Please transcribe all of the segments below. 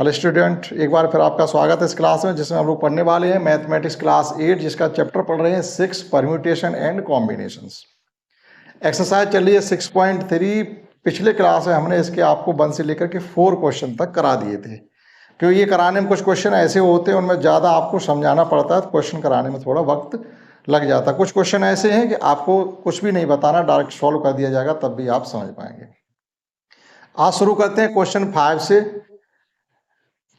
Hello student, एक बार फिर आपका स्वागत है इस क्लास में जिसमें हम लोग पढ़ने वाले हैं मैथमेटिक्स क्लास 8, जिसका चैप्टर पढ़ रहे हैं 6 परम्यूटेशन एंड कॉम्बिनेशंस। एक्सरसाइज चल रही है 6.3। पिछले क्लास में हमने इसके आपको 1 से लेकर के 4 क्वेश्चन तक करा दिए थे, क्योंकि ये कराने में कुछ क्वेश्चन ऐसे होते हैं उनमें ज़्यादा आपको समझाना पड़ता है, तो क्वेश्चन कराने में थोड़ा वक्त लग जाता है। कुछ क्वेश्चन ऐसे हैं कि आपको कुछ भी नहीं बताना, डायरेक्ट सॉल्व कर दिया जाएगा, तब भी आप समझ पाएंगे। आज शुरू करते हैं क्वेश्चन 5 से।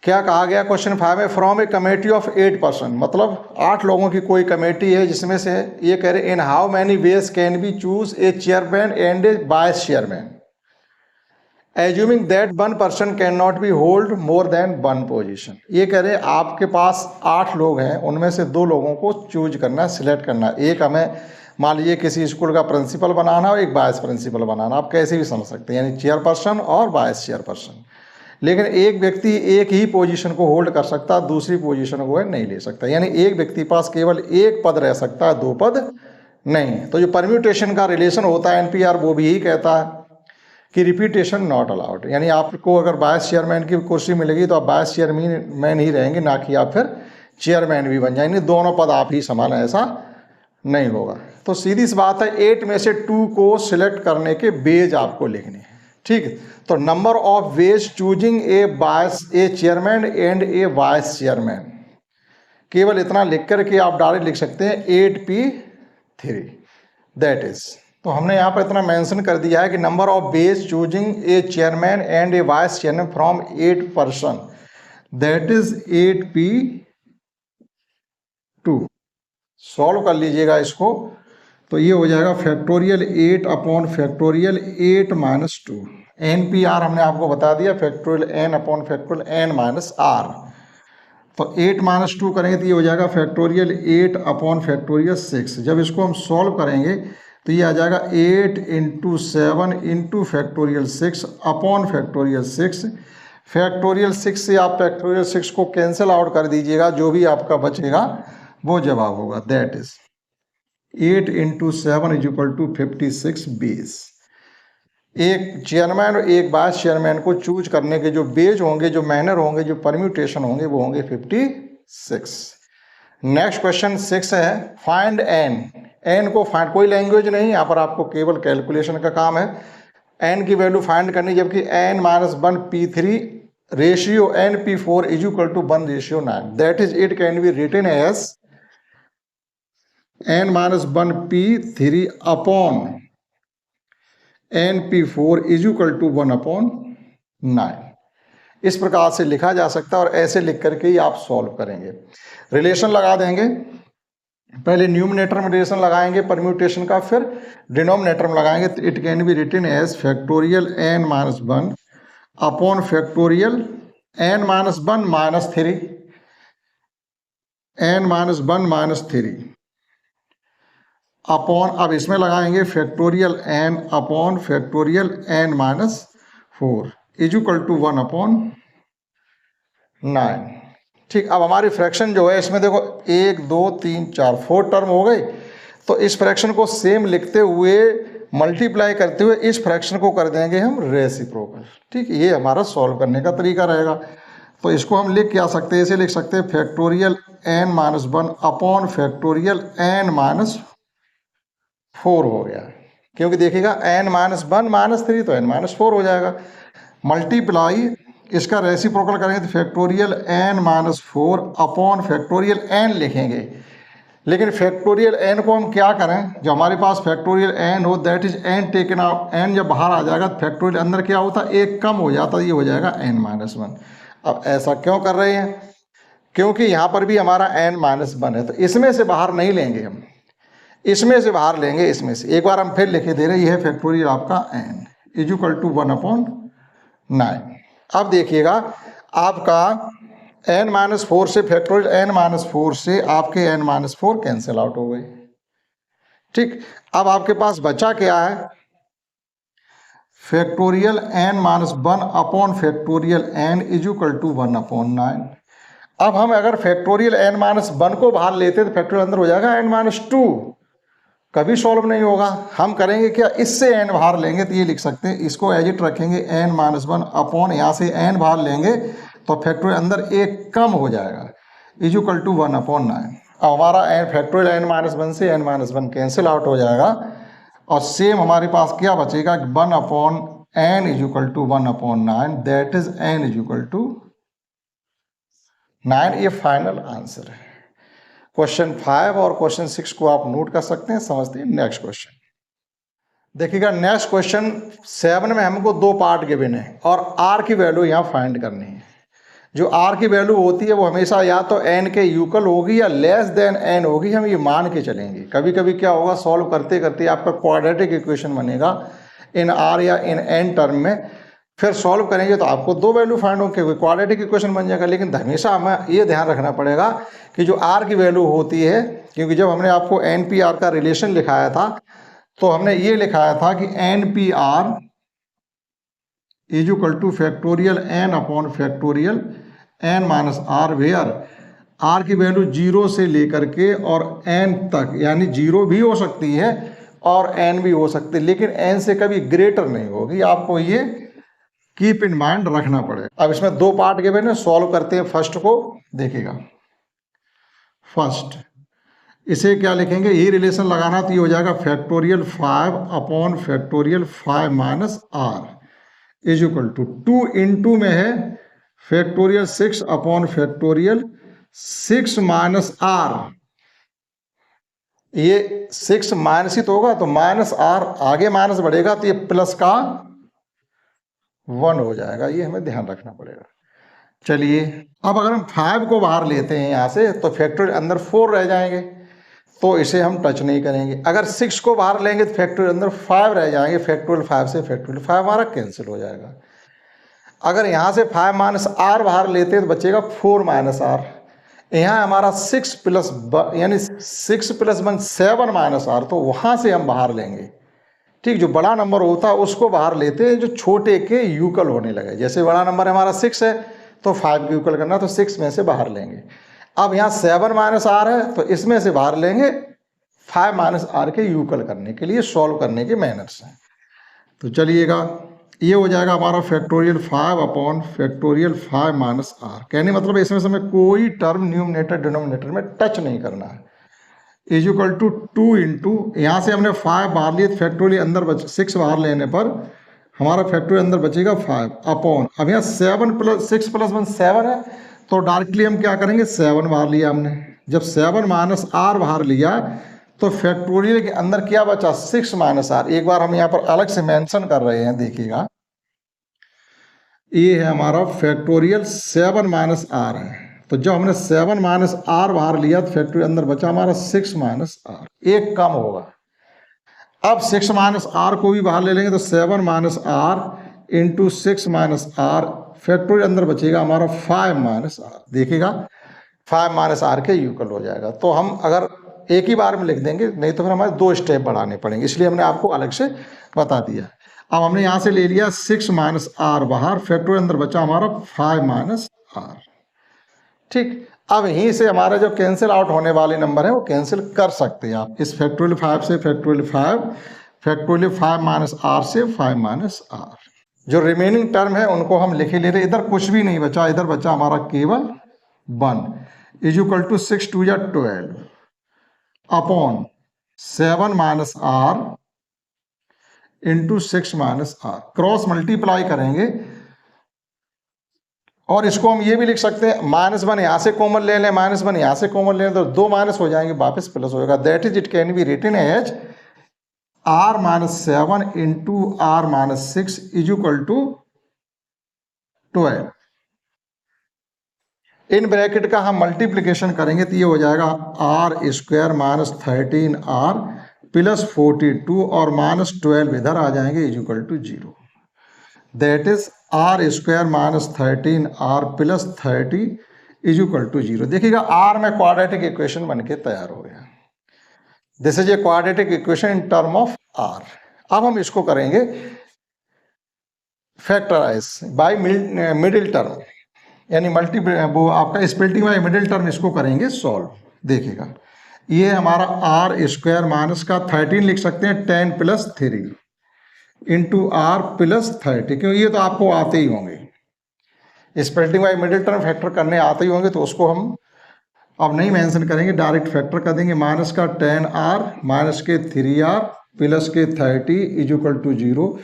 क्या कहा गया क्वेश्चन 5 में? From A committee of 8 person, मतलब 8 लोगों की कोई कमेटी है, जिसमें से ये कह रहे इन how many ways can be choose a chairman and a vice chairman, assuming that 1 person can not be hold more than 1 position. ये कह रहे आपके पास 8 लोग हैं, उनमें से 2 लोगों को चूज करना, सिलेक्ट करना। एक हमें मान लीजिए किसी स्कूल का प्रिंसिपल बनाना और एक वाइस प्रिंसिपल बनाना, आप कैसे भी समझ सकते हैं, यानी चेयरपर्सन और वाइस चेयरपर्सन। लेकिन एक व्यक्ति एक ही पोजीशन को होल्ड कर सकता है, दूसरी पोजीशन को वह नहीं ले सकता, यानी एक व्यक्ति पास केवल एक पद रह सकता है, 2 पद नहीं। तो जो परम्यूटेशन का रिलेशन होता है एनपीआर, वो भी यही कहता है कि रिपीटेशन नॉट अलाउड, यानी आपको अगर वाइस चेयरमैन की कुर्सी मिलेगी तो आप वाइस चेयरमैन ही रहेंगे, ना कि आप फिर चेयरमैन भी बन जाएंगे, दोनों पद आप ही संभालें, ऐसा नहीं होगा। तो सीधी सी बात है, 8 में से 2 को सिलेक्ट करने के वेज आपको लिखने हैं, ठीक है। तो number of ways choosing a chairman and a vice chairman, केवल इतना लिख करके आप डायरेक्ट लिख सकते हैं 8p3, दैट इज। तो हमने यहाँ पर इतना मेंशन कर दिया है कि number of ways choosing a chairman and a vice chairman from 8 person, that is 8p2। Solve कर लीजिएगा इसको, तो ये हो जाएगा factorial 8 upon factorial 8 minus 2। N P R हमने आपको बता दिया, factorial N upon factorial N minus R. तो 8 माइनस 2 करेंगे तो ये हो जाएगा फैक्टोरियल 8 अपॉन फैक्टोरियल 6। जब इसको हम सॉल्व करेंगे तो ये आ जाएगा 8 into 7 into factorial 6 upon factorial 6। Factorial 6 से आप फैक्टोरियल 6 को कैंसिल आउट कर दीजिएगा, जो भी आपका बचेगा वो जवाब होगा, that is 8 into 7 is equal to 56 ways. एक चेयरमैन और एक वाइस चेयरमैन को चूज करने के जो बेज होंगे, जो मैनर होंगे, जो परम्यूटेशन होंगे, वो होंगे 56। नेक्स्ट क्वेश्चन 6 है, फाइंड एन। एन को फाइंड, कोई लैंग्वेज नहीं, यहाँ पर आपको केवल कैलकुलेशन का काम है। एन की वैल्यू फाइंड करनी, जबकि N minus 1 P3 ratio N P4 is equal to 1 ratio 9, that is it can be written as n minus 1 P3 upon NP4 is equal to 1 upon 9। इस प्रकार से लिखा जा सकता है, और ऐसे लिख करके ही आप सॉल्व करेंगे। रिलेशन लगा देंगे, पहले न्यूमरेटर में रिलेशन लगाएंगे परम्यूटेशन का, फिर डिनोमिनेटर में लगाएंगे। तो it can be written as factorial n minus 1 upon factorial n minus 1 minus 3, n minus 1 minus 3 upon, अब इसमें लगाएंगे factorial n upon factorial n minus 4 is equal to 1 upon 9। ठीक, अब हमारी फ्रैक्शन जो है इसमें देखो 1 2 3 4 4 टर्म हो गई। तो इस फ्रैक्शन को सेम लिखते हुए मल्टीप्लाई करते हुए इस फ्रैक्शन को कर देंगे हम रेसिप्रोकल। ठीक, ये हमारा सॉल्व करने का तरीका रहेगा। तो इसको हम लिख क्या सकते हैं, ऐसे लिख सकते हैं factorial n minus 1 upon factorial n minus 4 हो गया, क्योंकि देखिएगा n माइनस 1 माइनस 3 तो n माइनस 4 हो जाएगा। मल्टीप्लाई इसका रेसिप्रोकल करेंगे तो factorial n minus 4 upon factorial n लिखेंगे। लेकिन फैक्टोरियल n को हम क्या करें, जो हमारे पास फैक्टोरियल n हो, that is n taken out. n जब बाहर आ जाएगा तो फैक्टोरियल अंदर क्या होता है, एक कम हो जाता, ये हो जाएगा n माइनस 1। अब ऐसा क्यों कर रहे हैं, क्योंकि यहाँ पर भी हमारा n माइनस 1 है, तो इसमें से बाहर नहीं लेंगे हम, इसमें से बाहर लेंगे, इसमें से। एक बार हम फिर लिखे दे रहे हैं, यह है फैक्टोरियल आपका n is equal to 1 upon 9। अब देखिएगा आपका n माइनस 4 से फैक्टोरियल n माइनस 4 से आपके n माइनस 4 कैंसिल आउट हो गए। ठीक, अब आपके पास बचा क्या है, factorial n minus 1 upon factorial n is equal to 1 upon 9। अब हम अगर फैक्टोरियल n माइनस 1 को बाहर लेते तो फैक्टोरियल अंदर हो जाएगा n माइनस 2, कभी सॉल्व नहीं होगा। हम करेंगे क्या, इससे n बाहर लेंगे, तो ये लिख सकते हैं, इसको एज इट रखेंगे n माइनस 1 अपॉन, यहाँ से n बाहर लेंगे तो फैक्टोरियल अंदर एक कम हो जाएगा, इज इक्वल टू 1/9। अब हमारा एन फैक्टोरियल n-1 से n-1 कैंसिल आउट हो जाएगा और सेम हमारे पास क्या बचेगा, 1/n is equal to 1/9, that is n is equal to 9। ये फाइनल आंसर है। क्वेश्चन 5 और क्वेश्चन 6 को आप नोट कर सकते हैं। समझते हैं नेक्स्ट क्वेश्चन। देखिएगा नेक्स्ट क्वेश्चन 7 में हमको 2 पार्ट गिवन है और r की वैल्यू यहाँ फाइंड करनी है। जो r की वैल्यू होती है वो हमेशा या तो n के यूकल होगी या लेस देन n होगी, हम ये मान के चलेंगे। कभी कभी क्या होगा, सॉल्व करते करते आपका क्वाड्रेटिक इक्वेशन बनेगा इन r या इन n टर्म में, फिर सॉल्व करेंगे तो आपको 2 वैल्यू फाइंड होंगे, क्वाड्रेटिक इक्वेशन बन जाएगा। लेकिन हमेशा हमें ये ध्यान रखना पड़ेगा कि जो r की वैल्यू होती है, क्योंकि जब हमने आपको NP/R का रिलेशन लिखाया था तो हमने ये लिखाया था कि NP/R is equal to factorial n upon factorial n-r, where r की वैल्यू 0 से लेकर के और n तक, यानी 0 भी हो सकती है और n भी हो सकती है, लेकिन n से कभी ग्रेटर नहीं होगी। आपको ये कीप इन माइंड रखना पड़ेगा। अब इसमें 2 पार्ट गिवन है, सॉल्व करते हैं। फर्स्ट को देखिएगा, फर्स्ट इसे क्या लिखेंगे, ये रिलेशन लगाना तो ये हो जाएगा factorial 5 upon factorial 5 - r is equal to 2 into में है फैक्टोरियल 6 अपॉन फैक्टोरियल 6 - r। ये 6 माइनस ही तो होगा तो -r, आगे माइनस बढ़ेगा तो ये प्लस का 1 हो जाएगा। ये हमें ध्यान रखना पड़ेगा। चलिए अब अगर हम 5 को बाहर लेते हैं यहाँ से तो फैक्टोरियल अंदर 4 रह जाएंगे, तो इसे हम टच नहीं करेंगे। अगर 6 को बाहर लेंगे तो फैक्टोरियल अंदर 5 रह जाएंगे, फैक्टोरियल 5 से फैक्टोरियल 5 हमारा कैंसिल हो जाएगा। अगर यहाँ से 5 - r बाहर लेते हैं तो बचेगा 4 - r। यहाँ हमारा 6 प्लस यानी 6 + 1 7 - r, तो वहाँ से हम बाहर लेंगे। ठीक, जो बड़ा नंबर होता है उसको बाहर लेते हैं जो छोटे के यूकल होने लगे। जैसे बड़ा नंबर हमारा 6 है तो 5 के यूकल करना, तो 6 में से बाहर लेंगे। अब यहाँ 7 - r है तो इसमें से बाहर लेंगे 5 - r के यूकल करने के लिए, सॉल्व करने के मैनर्स हैं। तो चलिएगा ये हो जाएगा हमारा फैक्टोरियल 5 अपॉन फैक्टोरियल 5 - r। कहने मतलब इसमें से हमें कोई टर्म न्यूमरेटर डिनोमिनेटर में टच नहीं करना है। इज इक्वल टू 2 इंटू, यहाँ से हमने 5 बाहर लिए, फैक्टोरियल अंदर 6 बाहर लेने पर हमारा फैक्टोरियल अंदर बचेगा 5 अपॉन, अब यहाँ 6 + 1 7 है तो डायरेक्टली हम क्या करेंगे, 7 बाहर लिया हमने। जब 7 - r बाहर लिया तो फैक्टोरियल के अंदर क्या बचा, 6 - r। एक बार हम यहाँ पर अलग से मेंशन कर रहे हैं, देखिएगा ये है हमारा फैक्टोरियल 7 - r है। तो जब हमने 7 - r बाहर लिया तो फैक्टोरियल अंदर बचा हमारा 6 - r, एक कम होगा। अब 6 - r को भी बाहर ले लेंगे तो 7 - r इंटू 6 - r, फैक्टोरियल अंदर बचेगा हमारा 5 - r। देखिएगा 5 - r के यूकल हो जाएगा। तो हम अगर एक ही बार में लिख देंगे, नहीं तो फिर हमारे 2 स्टेप बढ़ाने पड़ेंगे, इसलिए हमने आपको अलग से बता दिया। अब हमने यहाँ से ले लिया 6 - r बाहर, फैक्टोरियल अंदर बचा हमारा 5 - r। ठीक, अब यहीं से हमारे जो कैंसिल आउट होने वाले नंबर है वो कैंसिल कर सकते हैं आप। इस फैक्टोरियल 5 से फैक्टोरियल 5, फैक्टोरियल 5 - r से 5 - r। जो रिमेनिंग टर्म है उनको हम लिखे ले रहे। इधर कुछ भी नहीं बचा, इधर बचा हमारा केवल 1 is equal to 6 × 2 = 12 upon 7 - r into 6 - r। Cross multiply करेंगे और इसको हम ये भी लिख सकते हैं, -1 यहाँ से कॉमन ले लें, -1 यहाँ से कॉमन ले लें तो 2 माइनस हो जाएंगे, वापस प्लस होएगा। That is it can be written as r - 7 into r - 6 is equal to 12। इन ब्रैकेट का हम मल्टीप्लिकेशन करेंगे तो ये हो जाएगा r² - 13r प्लस 42 और -12 इधर आ जाएंगे is equal to 0। That is r² - 13r plus 30 is equal to 0। देखिएगा r में क्वाड्रेटिक इक्वेशन बन के तैयार हो गया। This is a quadratic equation in term of r। अब हम इसको करेंगे फैक्टराइज बाय मिडिल टर्म, यानी वो आपका स्प्लिटिंग बाय मिडिल टर्म, इसको करेंगे सॉल्व। देखिएगा ये हमारा r² माइनस का 13 लिख सकते हैं, 10 + 3 इंटू r प्लस 30, क्योंकि ये तो आपको आते ही होंगे। Splitting by middle term factor करने आते ही होंगे तो उसको हम अब नहीं मेंशन करेंगे, डायरेक्ट फैक्टर कर देंगे। माइनस का 10r माइनस के 3r प्लस के 30 is equal to 0।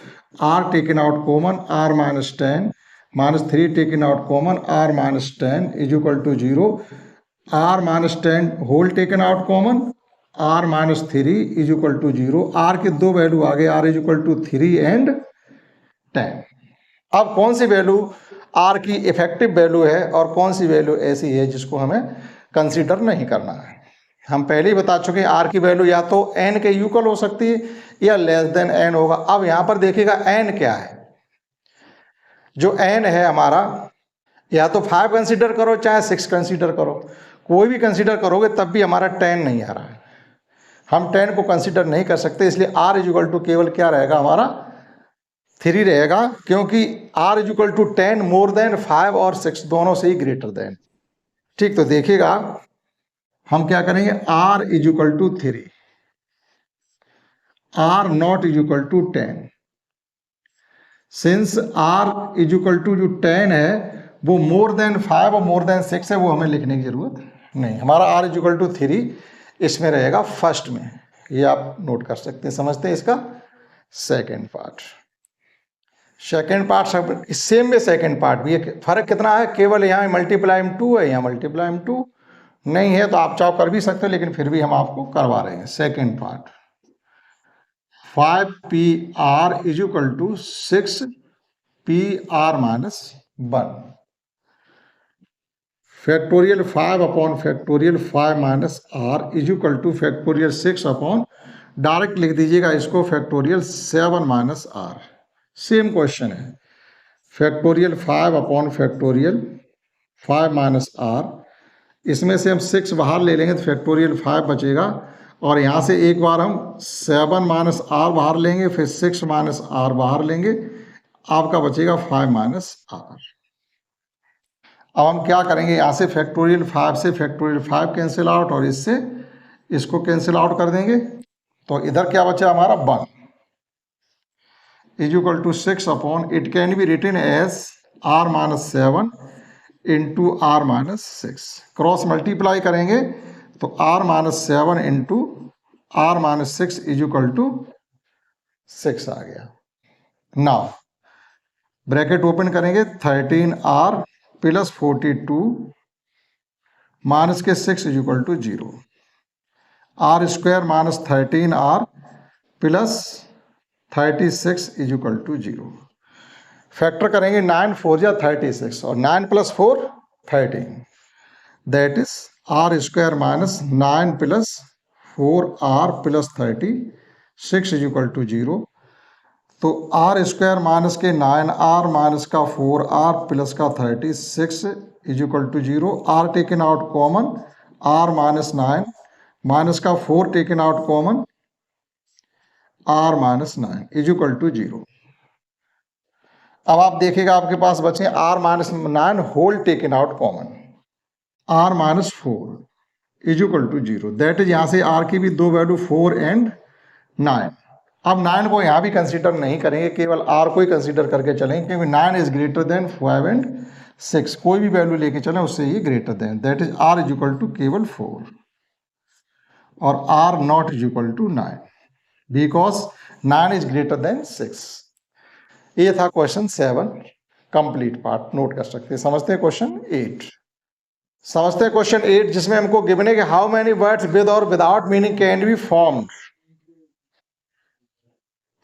r taken out common, r minus 10 minus 3 taken out common, r minus 10 is equal to 0। r minus 10 whole taken out common, r minus 3 is equal to 0। r के दो value आ गए, r is equal to 3 and 10। अब कौन सी value r की effective value है और कौन सी वैल्यू ऐसी है जिसको हमें कंसीडर नहीं करना है। हम पहले ही बता चुके हैं r की वैल्यू या तो n के इक्वल हो सकती है या लेस देन n होगा। अब यहां पर देखिएगा n क्या है, जो n है हमारा, या तो 5 कंसीडर करो चाहे 6 कंसीडर करो, कोई भी कंसीडर करोगे तब भी हमारा 10 नहीं आ रहा है। हम 10 को कंसीडर नहीं कर सकते, इसलिए r इज इक्वल टू केवल क्या रहेगा हमारा 3 रहेगा, क्योंकि r is equal to 10 more than 5 और 6 दोनों से ही ग्रेटर देन। ठीक, तो देखिएगा हम क्या करेंगे, r is equal to 3, r not is equal to 10। Since r is equal to जो 10 है वो मोर देन 5 और मोर देन 6 है, वो हमें लिखने की जरूरत नहीं। हमारा r इज इक्वल टू 3 इसमें रहेगा फर्स्ट में, ये आप नोट कर सकते हैं। समझते हैं इसका सेकेंड पार्ट। सेकेंड पार्ट सब सेम में, सेकेंड पार्ट भी फर्क कितना है, केवल यहाँ मल्टीप्लाई में 2 है, यहाँ मल्टीप्लाई में 2 नहीं है, तो आप चाहो कर भी सकते हो, लेकिन फिर भी हम आपको करवा रहे हैं। Second part 5pr is equal to 6pr minus 1 factorial 5 upon factorial 5 minus r is equal to factorial 6 upon, direct लिख दीजिएगा इसको, factorial 7 minus r। Same question है, factorial 5 upon factorial 5 minus r, इसमें से हम 6 बाहर ले लेंगे तो फैक्टोरियल 5 बचेगा, और यहाँ से एक बार हम 7 माइनस r बाहर लेंगे, फिर 6 माइनस r बाहर लेंगे, आपका बचेगा 5 माइनस r। अब हम क्या करेंगे, यहाँ से फैक्टोरियल 5 से फैक्टोरियल 5 कैंसिल आउट और इससे इसको कैंसिल आउट कर देंगे, तो इधर क्या बचा हमारा 1 is equal to 6 upon, it can be written as r minus 7 into r minus 6। Cross multiply करेंगे तो r minus 7 into r minus 6 is equal to 6 आ गया। नाउ ब्रैकेट ओपन करेंगे, 13r प्लस 42 माइनस के 6 is equal to 0, r square minus 13r plus 36 is equal to 0। Factor करेंगे 9 4 या 36 और 9 plus 4 13, that is r square minus 9 plus 4r plus 36 is equal to 0। तो r square minus के 9r minus का 4r plus का 36 is equal to 0। r taken out common, r minus 9 minus का 4 taken out common, r minus 9 is equal to 0। अब आप देखिएगा आपके पास बचे r minus 9 whole taken out common, r minus 4 is equal to 0, that is यहाँ से r की भी दो वैल्यू 4 एंड 9। अब 9 को यहाँ भी कंसीडर नहीं करेंगे, केवल r को ही कंसीडर करके चलेंगे, क्योंकि 9 इज ग्रेटर देन 5 एंड 6, कोई भी वैल्यू लेके चलें उससे ही greater than, that is r is equal to केवल 4 और r not is equal to 9 because 9 is greater than 6। ये था क्वेश्चन 7 कंप्लीट पार्ट, नोट कर सकते हैं। समझते हैं क्वेश्चन 8। समझते हैं क्वेश्चन 8, जिसमें हमको गिवन है कि हाउ मेनी वर्ड्स विद और without meaning can be formed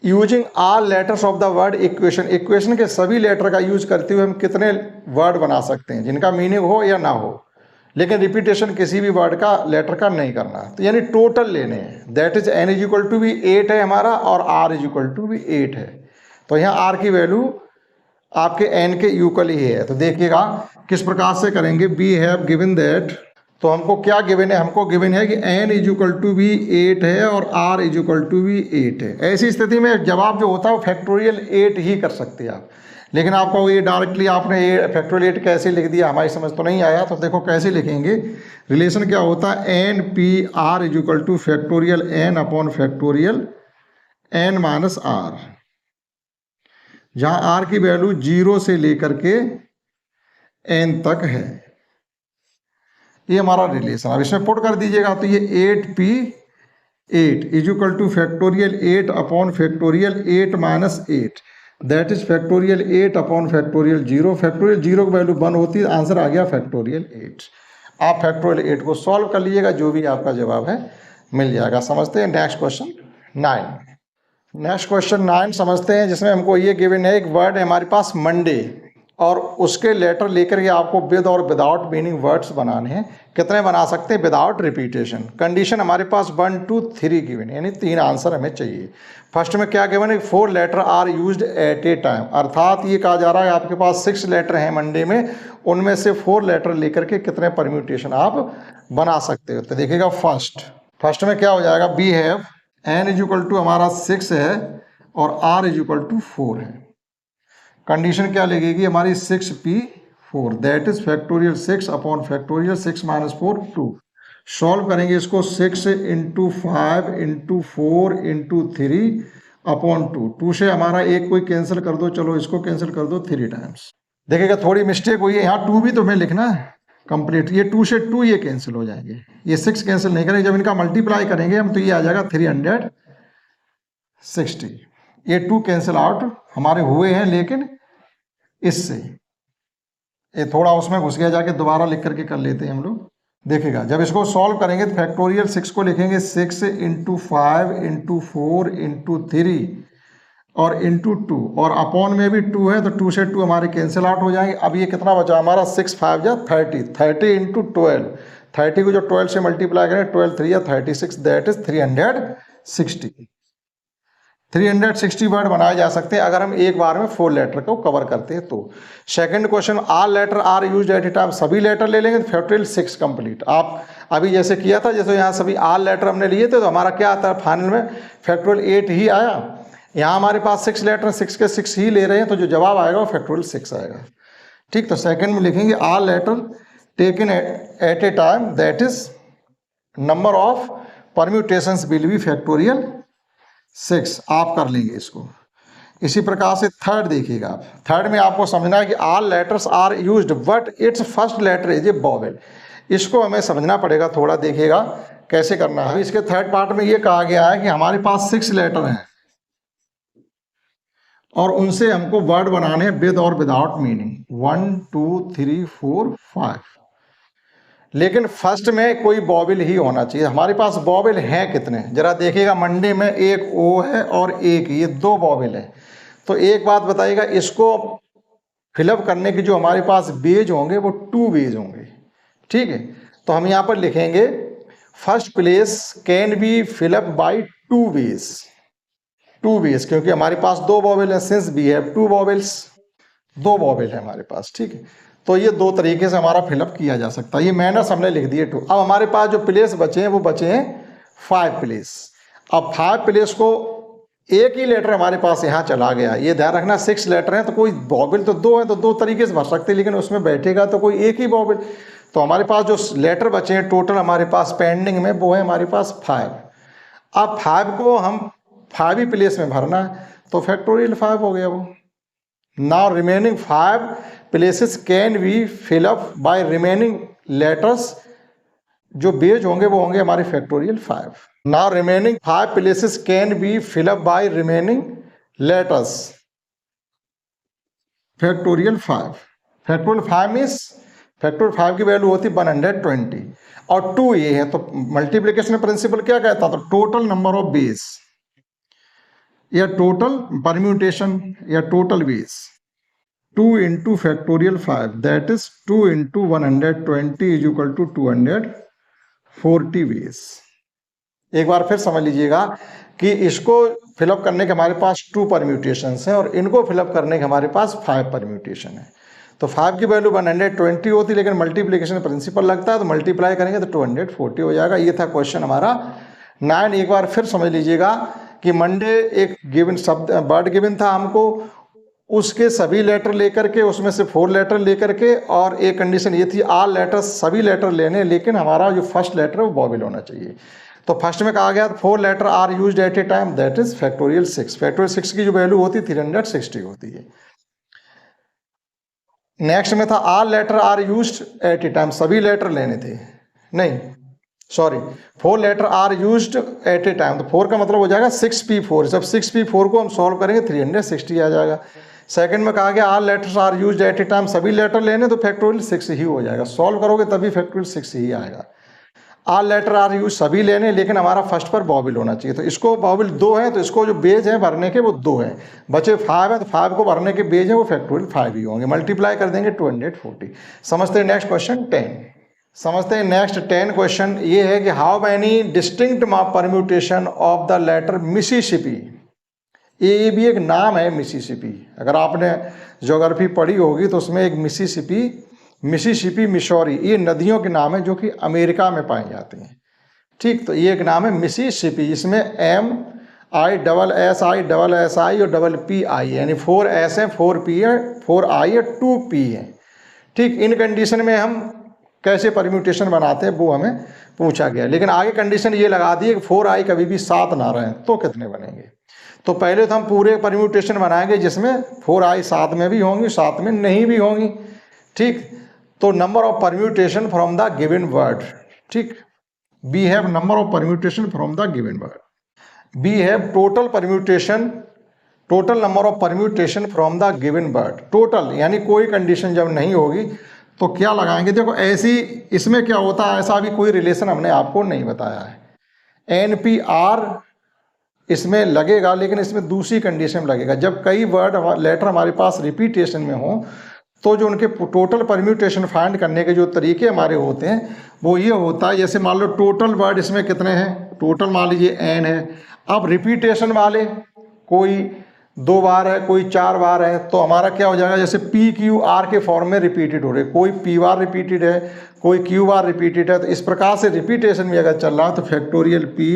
using all letters of the word equation. Equation के सभी लेटर का यूज करते हुए हम कितने वर्ड बना सकते हैं जिनका मीनिंग हो या ना हो, लेकिन रिपीटेशन किसी भी वर्ड का लेटर का नहीं करना, तो यानी टोटल लेने हैं। That is n is equal to भी 8 है हमारा और r इज इक्वल टू भी 8 है, तो यहाँ r की वैल्यू आपके n के इक्वल ही है। तो देखिएगा किस प्रकार से करेंगे, वी हैव गिवन दैट, तो हमको क्या गिवन है, हमको गिवन है कि n इज इक्वल टू भी 8 है और r इज इक्वल टू भी 8 है। ऐसी स्थिति में जवाब जो होता है वो फैक्टोरियल 8 ही कर सकते हैं आप, लेकिन आपको ये डायरेक्टली आपने ये फैक्टोरियल 8 कैसे लिख दिया, हमारी समझ तो नहीं आया। तो देखो कैसे लिखेंगे, रिलेशन क्या होता है, N P R is equal to factorial n upon factorial n minus r, जहाँ r की वैल्यू 0 से लेकर के n तक है। ये हमारा रिलेशन, अब इसमें पुट कर दीजिएगा तो ये 8p8 is equal to factorial 8 upon factorial 8 minus 8, that is factorial 8 upon factorial 0। Factorial 0 की वैल्यू 1 होती है, आंसर आ गया फैक्टोरियल 8। आप फैक्टोरियल 8 को सॉल्व कर लीजिएगा, जो भी आपका जवाब है मिल जाएगा। समझते हैं नेक्स्ट क्वेश्चन 9। नेक्स्ट क्वेश्चन 9 समझते हैं, जिसमें हमको ये गिवन है, एक वर्ड है हमारे पास मंडे, और उसके लेटर लेकर के आपको विद और विदाउट मीनिंग वर्ड्स बनाने हैं। कितने बना सकते हैं विदाउट रिपीटेशन। कंडीशन हमारे पास 1 2 3 गिवन है, यानी 3 आंसर हमें चाहिए। फर्स्ट में क्या गिवन है, 4 letter are used at a time, अर्थात ये कहा जा रहा है आपके पास 6 लेटर हैं मंडे में, उनमें से 4 लेटर लेकर के कितने परम्यूटेशन आप बना सकते हो। तो देखिएगा फर्स्ट में क्या हो जाएगा, we have N is equal to हमारा 6 है और आर इज इक्वल टू 4 है। कंडीशन क्या लगेगी हमारी 6p4, that is factorial 6 upon factorial 6 minus 4 2। Solve करेंगे इसको 6 इंटू 5 इंटू 4 इंटू 3 अपॉन 2। 2 से हमारा एक कोई कैंसिल कर दो, चलो इसको कैंसिल कर दो 3 टाइम्स। देखिएगा थोड़ी मिस्टेक हुई है, यहाँ 2 भी तो हमें लिखना है कंप्लीट। ये 2 से 2 ये कैंसिल हो जाएंगे, ये 6 कैंसिल नहीं करेंगे। जब इनका मल्टीप्लाई करेंगे हम तो ये आ जाएगा 360। ये 2 कैंसिल आउट हमारे हुए हैं, लेकिन इससे ये थोड़ा उसमें घुस गया, जाके दोबारा लिख करके कर लेते हैं हम लोग। देखिएगा जब इसको सॉल्व करेंगे तो फैक्टोरियल 6 को लिखेंगे 6 इंटू 5 इंटू 4 इंटू 3 और इंटू 2, और अपॉन में भी 2 है तो 2 से 2 हमारे कैंसिल आउट हो जाएंगे। अब ये कितना बचा हमारा 6 5 या 30, 30 इंटू 12, 30 को जो 12 से मल्टीप्लाई करें 12 3 या 36, दैट इज 360। 360 वर्ड बनाए जा सकते हैं अगर हम एक बार में 4 लेटर को कवर करते हैं तो। Second question, all letter are used at a time, सभी लेटर ले लेंगे तो फैक्टोरियल 6 कंप्लीट। आप अभी जैसे किया था, जैसे यहाँ सभी आल लेटर हमने लिए थे तो हमारा क्या आता है फाइनल में फैक्टोरियल 8 ही आया। यहाँ हमारे पास 6 लेटर 6 के 6 ही ले रहे हैं, तो जो जवाब आएगा वो फैक्टोरियल 6 आएगा। ठीक, तो सेकंड में लिखेंगे all letter taken at a time, that is number of permutations will be factorial 6। आप कर लेंगे इसको। इसी प्रकार से थर्ड देखिएगा आप, थर्ड में आपको समझना है कि all letters are used but its first letter is a vowel. इसको हमें समझना पड़ेगा थोड़ा, देखिएगा कैसे करना है। इसके थर्ड पार्ट में ये कहा गया है कि हमारे पास 6 लेटर हैं और उनसे हमको वर्ड बनाने हैं विद और विदाउट मीनिंग 1 2 3 4 5, लेकिन फर्स्ट में कोई वॉवेल ही होना चाहिए। हमारे पास वॉवेल हैं कितने, जरा देखिएगा। मंडे में एक ओ है और एक, ये 2 वॉवेल है। तो एक बात बताइएगा, इसको फिलअप करने के जो हमारे पास बेज होंगे वो 2 बेज होंगे। ठीक है, तो हम यहाँ पर लिखेंगे first place can be fill up by 2 ways, 2 ways, क्योंकि हमारे पास 2 वॉवेल है, since we have 2 vowels, 2 vowel है हमारे पास। ठीक है, तो ये 2 तरीके से हमारा फिलअप किया जा सकता है। ये मैनर्स हमने लिख दिए 2। अब हमारे पास जो प्लेस बचे हैं वो बचे हैं 5 प्लेस। अब 5 प्लेस को एक ही लेटर हमारे पास यहाँ चला गया, ये ध्यान रखना 6 लेटर हैं तो कोई वॉवेल तो 2 है तो 2 तरीके से भर सकते हैं, लेकिन उसमें बैठेगा तो कोई एक ही वॉवेल। तो हमारे पास जो लेटर बचे हैं टोटल हमारे पास पेंडिंग में वो है हमारे पास 5। अब 5 को हम 5 ही प्लेस में भरना है, तो फैक्टोरियल 5 हो गया वो। Now remaining 5 places can be fill up by remaining letters, जो बेज होंगे वो होंगे हमारे factorial 5। Now remaining 5 places can be fill up by remaining letters factorial 5। Factorial 5 means factorial 5 की वैल्यू होती है 120 और 2 ये है, तो मल्टीप्लिकेशन प्रिंसिपल क्या कहता था, टोटल नंबर ऑफ बेस या टोटल परम्यूटेशन या total ways. 2 into factorial 5, that is 2 into 120 is equal to 240 ways. एक बार फिर समझ लीजिएगा कि इसको फिलअप करने के हमारे पास 2 परम्यूटेशंस हैं और इनको फिलअप करने के हमारे पास 5 परम्यूटेशन है। तो 5 की वैल्यू 120 होती है, लेकिन मल्टीप्लिकेशन प्रिंसिपल लगता है तो मल्टीप्लाई करेंगे तो 240 हो जाएगा। ये था क्वेश्चन हमारा 9। एक बार फिर समझ लीजिएगा कि मंडे एक गिवन शब्द वर्ड गिवन था हमको, उसके सभी लेटर लेकर के, उसमें से 4 लेटर लेकर के, और एक कंडीशन ये थी आल लेटर्स सभी लेटर लेने, लेकिन हमारा जो फर्स्ट लेटर है वो वॉवेल होना चाहिए। तो फर्स्ट में कहा गया 4 letter are used at a time, that is factorial 6। Factorial 6 की जो वैल्यू होती है 360 होती है। नेक्स्ट में था all letter are used at a time, सभी लेटर लेने थे, नहीं sorry 4 letter are used at a time, तो 4 का मतलब हो जाएगा 6p4, जब 6p4 को हम सॉल्व करेंगे 360 आ जाएगा। सेकंड में कहा गया all letters are used at a time, सभी लेटर लेने तो फैक्टोरियल 6 ही हो जाएगा, सॉल्व करोगे तभी फैक्टोरियल 6 ही आएगा। आल लेटर आर यूज सभी लेने, लेकिन हमारा फर्स्ट पर बॉबिल होना चाहिए, तो इसको बॉबिल 2 है तो इसको जो बेज है भरने के वो 2 है, बचे 5 है तो 5 को भरने के बेज है वो फैक्टोरियल 5 ही होंगे, मल्टीप्लाई कर देंगे 240। समझते हैं नेक्स्ट क्वेश्चन 10। समझते हैं नेक्स्ट 10 क्वेश्चन ये है कि how many distinct permutation of the letter Mississippi, ये भी एक नाम है मिसिसिपी, अगर आपने ज्योग्राफी पढ़ी होगी तो उसमें एक मिसिसिपी मिसौरी, ये नदियों के नाम है जो कि अमेरिका में पाई जाती हैं, ठीक। तो ये एक नाम है मिसिसिपी, इसमें MISSI और PPI यानी 4 S है, 4 P है, 4 I है, 2 P है, ठीक। इन कंडीशन में हम कैसे परम्यूटेशन बनाते हैं वो हमें पूछा गया, लेकिन आगे कंडीशन ये लगा दी है कि 4 I कभी भी साथ ना रहें तो कितने बनेंगे। तो पहले तो हम पूरे परम्यूटेशन बनाएंगे जिसमें 4 I साथ में भी होंगी साथ में नहीं भी होंगी, ठीक। तो number of permutation from the given word, ठीक, we have number of permutation from the given word, we have total number of permutation from the given word, total यानी कोई कंडीशन जब नहीं होगी तो क्या लगाएंगे। देखो ऐसी इसमें क्या होता है, ऐसा भी कोई रिलेशन हमने आपको नहीं बताया है। NPR इसमें लगेगा, लेकिन इसमें दूसरी कंडीशन लगेगा, जब कई वर्ड लेटर हमारे पास रिपीटेशन में हो तो जो उनके टोटल परम्यूटेशन फाइंड करने के जो तरीके हमारे होते हैं वो ये होता है, जैसे मान लो टोटल वर्ड इसमें कितने हैं, टोटल मान लीजिए n है, अब रिपीटेशन वाले कोई 2 बार है कोई 4 बार है, तो हमारा क्या हो जाएगा, जैसे PQR के फॉर्म में रिपीटेड हो रहे, कोई P बार रिपीटेड है कोई Q बार रिपीटेड है, तो इस प्रकार से रिपीटेशन में अगर चल रहा है तो factorial P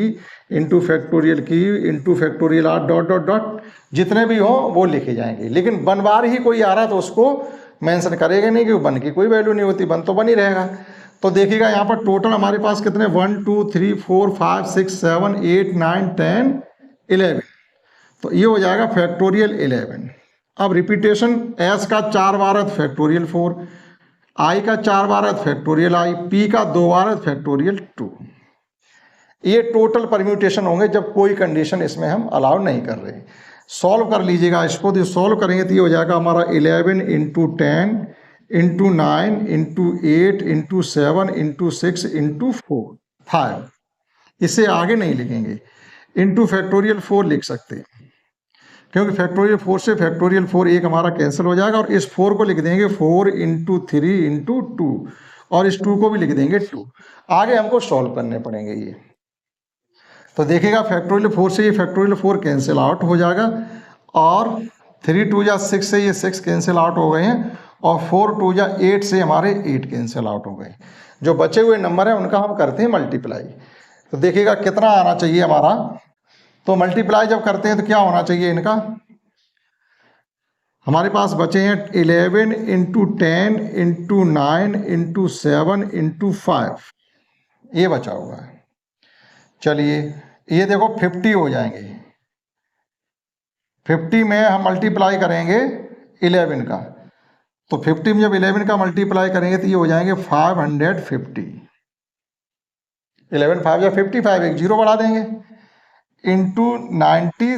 into factorial Q into factorial R dot dot dot जितने भी हो वो लिखे जाएंगे, लेकिन 1 बार ही कोई आ रहा तो उसको मेंशन करेगा नहीं, कि 1 की कोई वैल्यू नहीं होती, 1 तो बन ही रहेगा। तो देखिएगा यहाँ पर टोटल हमारे पास कितने 1 2 3 4 5 6 7 8 9 10 11, तो ये हो जाएगा फैक्टोरियल 11। अब रिपीटेशन S का 4 बार है तो फैक्टोरियल 4, I का 4 बार है तो फैक्टोरियल I, P का 2 बार है तो फैक्टोरियल 2। ये टोटल परम्यूटेशन होंगे जब कोई कंडीशन इसमें हम अलाउ नहीं कर रहे। सॉल्व कर लीजिएगा इसको, तो सॉल्व करेंगे तो ये हो जाएगा हमारा 11 into 10 into 9 into 8 into 7 into 6 into 5, इससे आगे नहीं लिखेंगे, इंटू फैक्टोरियल 4 लिख सकते हैं, क्योंकि फैक्टोरियल 4 से फैक्टोरियल 4 एक हमारा कैंसिल हो जाएगा, और इस 4 को लिख देंगे 4 इंटू 3 इंटू 2, और इस 2 को भी लिख देंगे 2। आगे हमको सॉल्व करने पड़ेंगे ये, तो देखिएगा फैक्टोरियल 4 से ये फैक्टोरियल 4 कैंसिल आउट हो जाएगा, और 3 2 जा 6 से ये 6 कैंसिल आउट हो गए हैं, और 4 2 जा 8 से हमारे 8 कैंसिल आउट हो गए। जो बचे हुए नंबर है उनका हम करते हैं मल्टीप्लाई, तो देखिएगा कितना आना चाहिए हमारा, तो मल्टीप्लाई जब करते हैं तो क्या होना चाहिए इनका, हमारे पास बचे हैं 11 इंटू 10 इंटू 9 इंटू 7 इंटू 5, ये बचा हुआ है। चलिए ये देखो 50 हो जाएंगे, 50 में हम मल्टीप्लाई करेंगे 11 का, तो 50 में जब 11 का मल्टीप्लाई करेंगे तो ये हो जाएंगे 550, 11 5 या 55, एक 0 बढ़ा देंगे, इंटू 90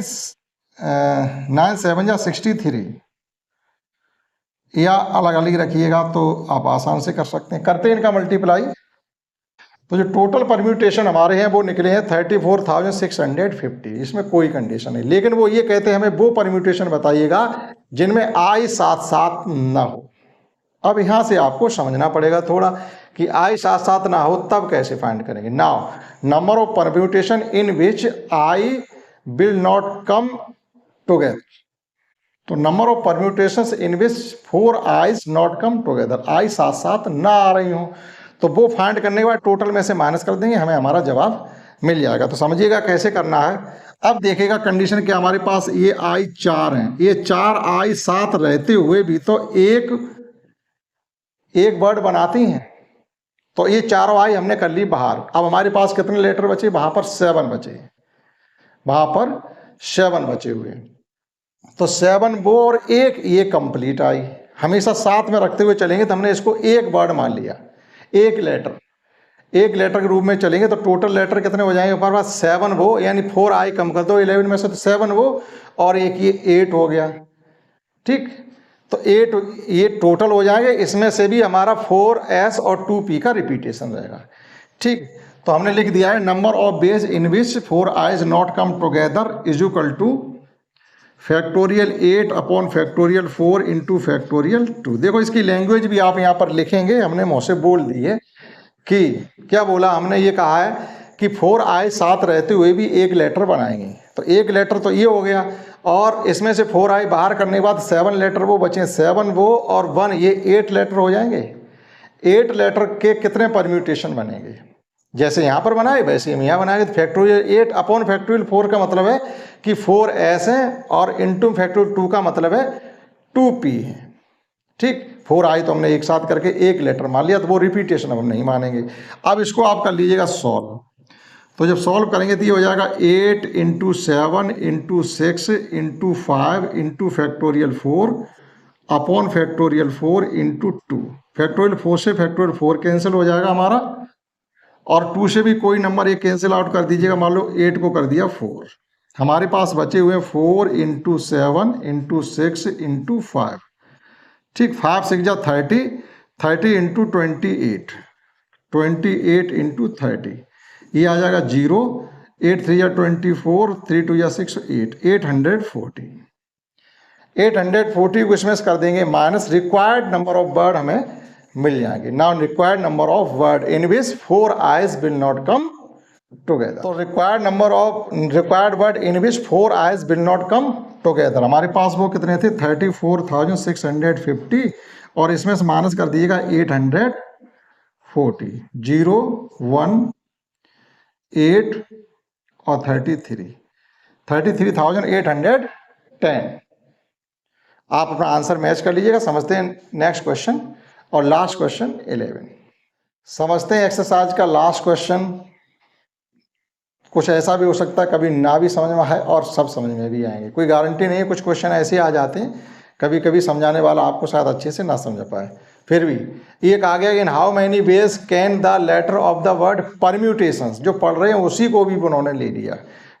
9 7 या 63, या अलग अलग रखिएगा तो आप आसान से कर सकते हैं। करते हैं इनका मल्टीप्लाई, तो जो टोटल परम्यूटेशन हमारे हैं वो निकले हैं 34,650, इसमें कोई कंडीशन नहीं, लेकिन वो ये कहते हैं हमें वो परम्यूटेशन बताइएगा जिनमें I साथ साथ ना हो। अब यहाँ से आपको समझना पड़ेगा थोड़ा कि I साथ साथ ना हो तब कैसे फाइंड करेंगे। Now number of permutation in which I will not come together, तो number of permutations in which 4 I's not come together, I साथ साथ ना आ रही हूँ, तो वो फाइंड करने के बाद टोटल में से माइनस कर देंगे, हमें हमारा जवाब मिल जाएगा। तो समझिएगा कैसे करना है। अब देखिएगा कंडीशन क्या, हमारे पास ये I 4 हैं, ये 4 I साथ रहते हुए भी तो एक वर्ड बनाती हैं, तो ये 4 I हमने कर ली बाहर। अब हमारे पास कितने लेटर बचे, वहां पर 7 बचे, वहां पर 7 बचे हुए, तो 7 वो और एक ये कंप्लीट आई, हमेशा साथ में रखते हुए चलेंगे तो हमने इसको एक वर्ड मान लिया, एक लेटर के रूप में चलेंगे तो टोटल लेटर कितने हो जाएंगे हमारे पास 7 वो, यानी 4i कम कर दो 11 में से तो 7 वो और एक ये 8 हो गया। ठीक, तो 8 ये टोटल हो जाएंगे, इसमें से भी हमारा 4s और 2p का रिपीटेशन रहेगा। ठीक, तो हमने लिख दिया है number of ways in which 4i's not come together is equal to factorial 8 upon factorial 4 into factorial 2। देखो इसकी लैंग्वेज भी आप यहाँ पर लिखेंगे, हमने मुँह से बोल दी है कि क्या बोला हमने, ये कहा है कि 4i साथ रहते हुए भी एक लेटर बनाएंगे, तो एक लेटर तो ये हो गया और इसमें से 4i बाहर करने के बाद 7 लेटर वो बचे, 7 वो और 1 ये 8 लेटर हो जाएंगे। 8 लेटर के कितने परम्यूटेशन बनेंगे, जैसे यहाँ पर बनाए वैसे हम यहाँ बनाएंगे। तो फैक्टोरियल 8 अपॉन फैक्टोरियल 4 का मतलब है कि 4s है और इंटू फैक्टोरियल 2 का मतलब है 2p है। ठीक, 4i तो हमने एक साथ करके एक लेटर मान लिया, तो वो रिपीटेशन अब हम नहीं मानेंगे। अब इसको आप कर लीजिएगा सॉल्व, तो जब सॉल्व करेंगे तो ये हो जाएगा 8 into 7 into 6 into 5 into factorial 4 upon factorial 4 into 2। Factorial 4 से फैक्टोरियल 4 कैंसिल हो जाएगा हमारा और 2 से भी कोई नंबर एक कैंसिल आउट कर दीजिएगा, मान लो 8 को कर दिया 4, हमारे पास बचे हुए 4 इंटू 7 इंटू 6 इंटू 5। ठीक, 5 6 जा 30, 30 इंटू 28, 28 इंटू 30, ये आ जाएगा 0, 8 3 या 24, 3 2 या 6 8, 840। 840 को इसमें कर देंगे minus, required number of word हमें मिल जाएंगे। Now required number of word in which 4i's will not come together. तो required word in which 4i's will not come together हमारे पास वो कितने थे 34,650 और इसमें से माइनस कर दीजिएगा 840, 0 1 8 और 33,810। आप अपना आंसर मैच कर लीजिएगा। समझते हैं नेक्स्ट क्वेश्चन और लास्ट क्वेश्चन 11 समझते हैं। एक्सरसाइज का लास्ट क्वेश्चन कुछ ऐसा भी हो सकता है कभी ना भी समझ में आए और सब समझ में भी आएंगे, कोई गारंटी नहीं है। कुछ क्वेश्चन ऐसे आ जाते हैं कभी कभी समझाने वाला आपको शायद अच्छे से ना समझ पाए, फिर भी एक आ गया in how many ways can the letter of the word permutations, जो पढ़ रहे हैं उसी को भी उन्होंने ले लिया।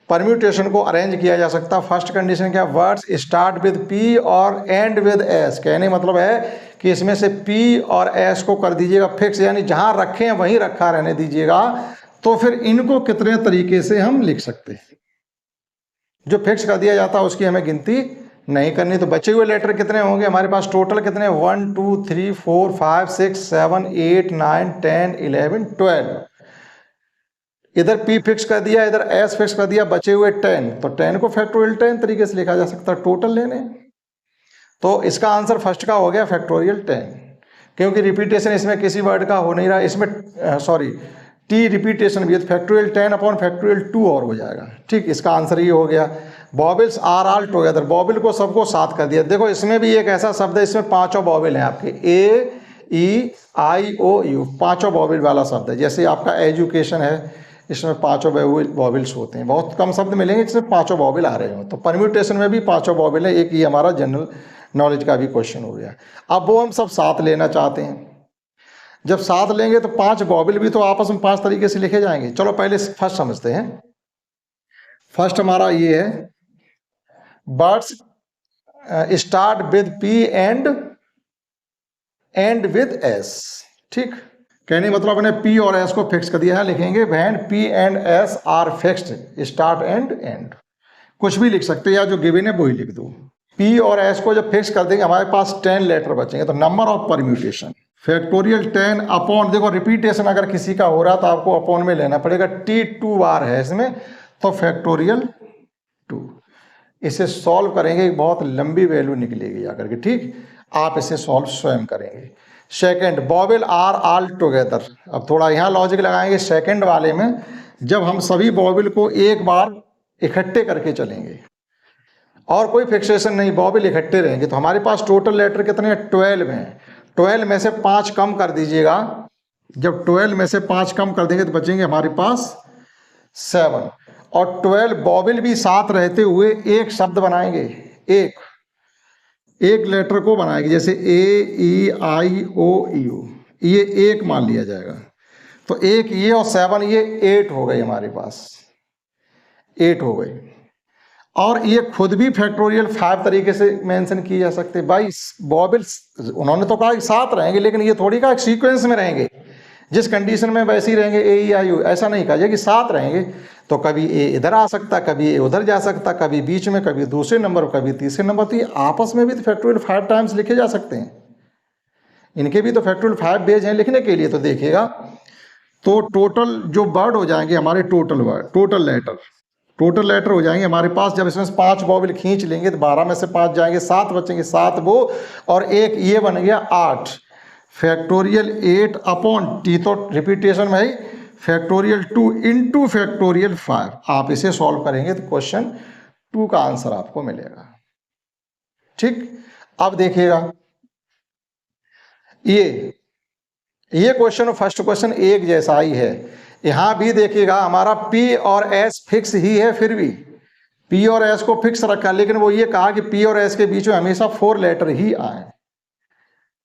परम्यूटेशन को अरेंज किया जा सकता है। फर्स्ट कंडीशन क्या, वर्ड्स स्टार्ट विद पी और एंड विद एस। कहने मतलब है कि इसमें से पी और एस को कर दीजिएगा फिक्स, यानी जहां रखे हैं वहीं रखा रहने दीजिएगा। तो फिर इनको कितने तरीके से हम लिख सकते हैं, जो फिक्स कर दिया जाता है उसकी हमें गिनती नहीं करनी। तो बचे हुए लेटर कितने होंगे हमारे पास, टोटल कितने, 1 2 3 4 5 6 7 8 9 10 11 12। इधर P फिक्स कर दिया, इधर S फिक्स कर दिया, बचे हुए 10, तो 10 को फैक्टोरियल 10 तरीके से लिखा जा सकता है टोटल लेने। तो इसका आंसर फर्स्ट का हो गया फैक्टोरियल 10, क्योंकि रिपीटेशन इसमें किसी वर्ड का हो नहीं रहा, इसमें सॉरी टी रिपीटेशन भी है, फैक्टोरियल 10 अपॉन फैक्टोरियल 2 और हो जाएगा। ठीक, इसका आंसर ये हो गया। बॉबिल्स आर ऑल टुगेदर, बॉबिल को सबको साथ कर दिया। देखो इसमें भी एक ऐसा शब्द है, इसमें पांचों बॉबिल हैं आपके, ए ई आई ओ यू, पांचों बॉबिल वाला शब्द है। जैसे आपका एजुकेशन है, इसमें पांचों बॉबिल्स होते हैं, बहुत कम शब्द मिलेंगे जिसमें पांचों बॉबिल आ रहे हो। तो परम्यूटेशन में भी पांचों बॉबिल है। एक ये हमारा जनरल नॉलेज का भी क्वेश्चन हो गया। अब वो हम सब साथ लेना चाहते हैं, जब साथ लेंगे तो 5 बॉबिल भी तो आपस में 5 तरीके से लिखे जाएंगे। चलो पहले फर्स्ट समझते हैं। फर्स्ट हमारा ये है, birds start with P and and with S. ठीक, कहने मतलब अपने पी और एस को फिक्स कर दिया है, लिखेंगे when P and S R fixed start and and. कुछ भी लिख सकते हैं या जो गिवन है वही लिख दो। पी और एस को जब फिक्स कर देंगे हमारे पास 10 लेटर बचेंगे। तो number of permutation factorial 10 upon, देखो रिपीटेशन अगर किसी का हो रहा तो आपको अपॉन में लेना पड़ेगा, टी 2 बार है इसमें, तो फैक्टोरियल 2। इसे सॉल्व करेंगे, एक बहुत लंबी वैल्यू निकलेगी आकर के। ठीक, आप इसे सॉल्व स्वयं करेंगे। सेकंड, बॉबिल आर ऑल टुगेदर। अब थोड़ा यहाँ लॉजिक लगाएंगे सेकंड वाले में, जब हम सभी बॉबिल को एक बार इकट्ठे करके चलेंगे और कोई फिक्सेशन नहीं, बॉबिल इकट्ठे रहेंगे, तो हमारे पास टोटल लेटर कितने हैं, 12 हैं। 12 में से 5 कम कर दीजिएगा। जब 12 में से 5 कम कर देंगे तो बचेंगे हमारे पास 7, और 12 बॉबिल भी साथ रहते हुए एक शब्द बनाएंगे। एक लेटर को बनाएगी, जैसे ए ई आई ओ यू, ये एक मान लिया जाएगा। तो एक ये और 7 ये 8 हो गई हमारे पास, 8 हो गई। और ये खुद भी फैक्टोरियल 5 तरीके से मेंशन किए जा सकते हैं। भाई बॉबिल्स उन्होंने तो कहा 7 रहेंगे, लेकिन ये थोड़ी कहा सीक्वेंस में रहेंगे, जिस कंडीशन में वैसे ही रहेंगे ए ई आई यू, ऐसा नहीं कहा कि 7 रहेंगे। तो कभी ए इधर आ सकता, कभी ए उधर जा सकता, कभी बीच में, कभी दूसरे नंबर, कभी तीसरे नंबर। तो ये आपस में भी तो फैक्टोरियल 5 टाइम्स लिखे जा सकते हैं, इनके भी तो फैक्टोरियल 5 बेज हैं लिखने के लिए। तो देखिएगा, तो टोटल जो वर्ड हो जाएंगे हमारे, टोटल वर्ड, टोटल लेटर हो जाएंगे हमारे पास। जब इसमें 5 बॉबिल खींच लेंगे तो 12 में से 5 जाएंगे, 7 बचेंगे, 7 वो और एक ये बन गया 8। फैक्टोरियल 8 अपॉन टी, तो रिपीटेशन में ही फैक्टोरियल 2 इंटू फैक्टोरियल 5। आप इसे सॉल्व करेंगे तो क्वेश्चन 2 का आंसर आपको मिलेगा। ठीक, अब देखिएगा ये क्वेश्चन, फर्स्ट क्वेश्चन एक जैसा ही है। यहां भी देखिएगा हमारा P और S फिक्स ही है, फिर भी P और S को फिक्स रखा, लेकिन वो ये कहा कि P और S के बीच में हमेशा 4 लेटर ही आए।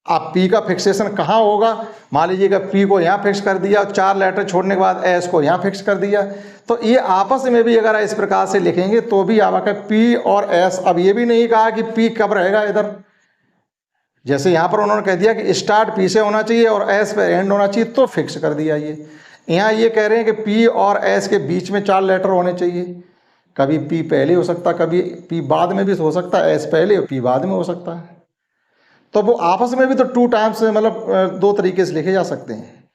अब P का फिक्सेशन कहाँ होगा, मान लीजिएगा P को यहाँ फिक्स कर दिया, 4 लेटर छोड़ने के बाद S को यहाँ फिक्स कर दिया। तो ये आपस में भी अगर इस प्रकार से लिखेंगे तो भी आपका P और S, अब ये भी नहीं कहा कि P कब रहेगा इधर, जैसे यहाँ पर उन्होंने कह दिया कि स्टार्ट P से होना चाहिए और S पे एंड होना चाहिए, तो फिक्स कर दिया। ये यहाँ ये कह रहे हैं कि P और S के बीच में 4 लेटर होने चाहिए, कभी P पहले हो सकता, कभी P बाद में भी हो सकता है, S पहले और P बाद में हो सकता है। तो वो आपस में भी तो 2 टाइम्स, मतलब 2 तरीके से लिखे जा सकते हैं।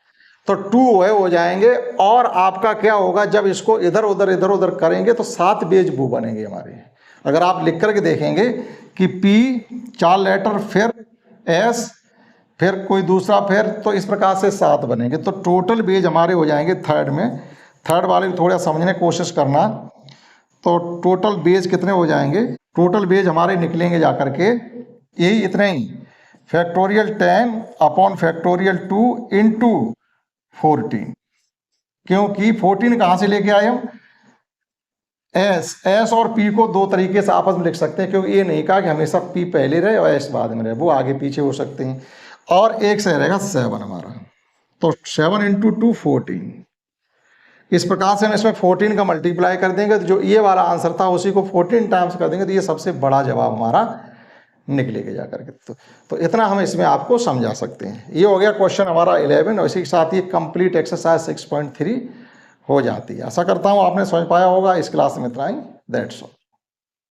तो 2 है हो जाएंगे, और आपका क्या होगा, जब इसको इधर उधर करेंगे तो 7 बेज वो बनेंगे हमारे। अगर आप लिख करके देखेंगे कि P 4 लेटर, फिर S, फिर कोई दूसरा, फिर, तो इस प्रकार से 7 बनेंगे। तो टोटल बेज हमारे हो जाएंगे थर्ड में। थर्ड वाले को थोड़ा समझने की कोशिश करना। तो टोटल बेज कितने हो जाएंगे, टोटल बेज हमारे निकलेंगे जाकर के यही इतने ही, फैक्टोरियल 10 अपॉन फैक्टोरियल 2 इंटू 14। क्योंकि 14 कहाँ से लेके आए हम, S और P को 2 तरीके से आपस में लिख सकते हैं, क्योंकि ये नहीं कहा कि हमेशा P पहले रहे और S बाद में रहे, वो आगे पीछे हो सकते हैं। और एक से रहेगा 7 हमारा, तो 7 इंटू 2 14। इस प्रकार से हम इसमें 14 का मल्टीप्लाई कर देंगे, तो जो ये वाला आंसर था उसी को 14 टाइम्स कर देंगे, तो ये सबसे बड़ा जवाब हमारा निकलेगा जाकर के। तो इतना हम इसमें आपको समझा सकते हैं। ये हो गया क्वेश्चन हमारा 11, और इसी के साथ ये कंप्लीट एक्सरसाइज 6.3 हो जाती है। आशा करता हूँ आपने समझ पाया होगा। इस क्लास में इतना ही, दैट्स ऑल।